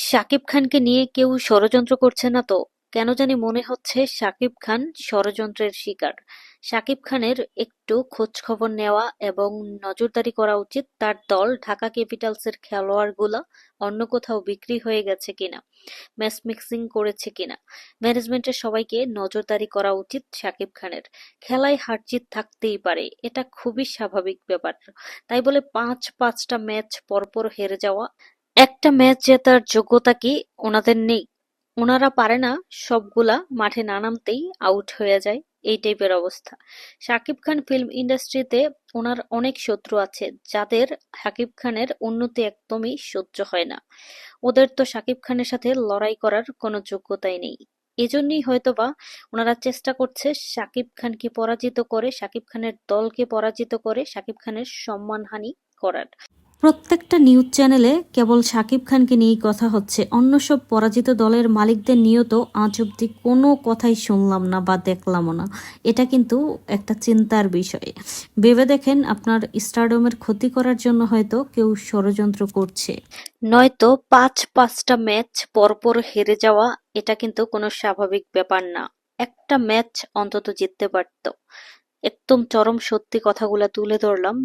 শাকিব খানকে নিয়ে কেউ ষড়যন্ত্র করছে না তো? কেন জানি মনে হচ্ছে শাকিব খান ষড়যন্ত্রের শিকার। শাকিব খানের একটু খোঁজখবর নেওয়া এবং নজরদারি করা উচিত তার দল ঢাকা ক্যাপিটালসের খেলোয়াড়গুলা অন্য কোথাও বিক্রি হয়ে গেছে কিনা, ম্যাচ ফিক্সিং করেছে কিনা। ম্যানেজমেন্টের সবাইকে নজরদারি করা উচিত শাকিব খানের। খেলায় হারজিত থাকতেই পারে, এটা খুবই স্বাভাবিক ব্যাপার। তাই বলে পাঁচটা ম্যাচ পরপর হেরে যাওয়া, একটা ম্যাচ জেতার যোগ্যতা কি ওনাদের নেই? ওনারা পারে না সবগুলা মাঠে না নামতেই আউট হয়ে যায়, এই টাইপের অবস্থা। শাকিব খান ফিল্ম ইন্ডাস্ট্রিতে ওনার অনেক শত্রু আছে, যাদের শাকিব খানের উন্নতি একদমই সহ্য হয় না। ওদের তো শাকিব খানের সাথে লড়াই করার কোনো যোগ্যতাই নেই। এজন্যই হয়তোবা ওনারা চেষ্টা করছে শাকিব খানকে পরাজিত করে, শাকিব খানের দলকে পরাজিত করে শাকিব খানের সম্মানহানি করার। প্রত্যেকটা নিউজ চ্যানেলে কেবল শাকিব খানকে নিয়েই কথা হচ্ছে, অন্য সব পরাজিত দলের মালিকদের নিয়েও তো আজ অব্দি কোনো কথাই শুনলাম না বা দেখলামও না। এটা কিন্তু একটা চিন্তার বিষয়। ভেবে দেখেন, আপনার স্টারডমের ক্ষতি করার জন্য হয়তো কেউ ষড়যন্ত্র করছে। নয়তো পাঁচটা ম্যাচ পরপর হেরে যাওয়া, এটা কিন্তু কোনো স্বাভাবিক ব্যাপার না। একটা ম্যাচ অন্তত জিততে পারতো। একদম চরম সত্যি কথাগুলা তুলে ধরলাম।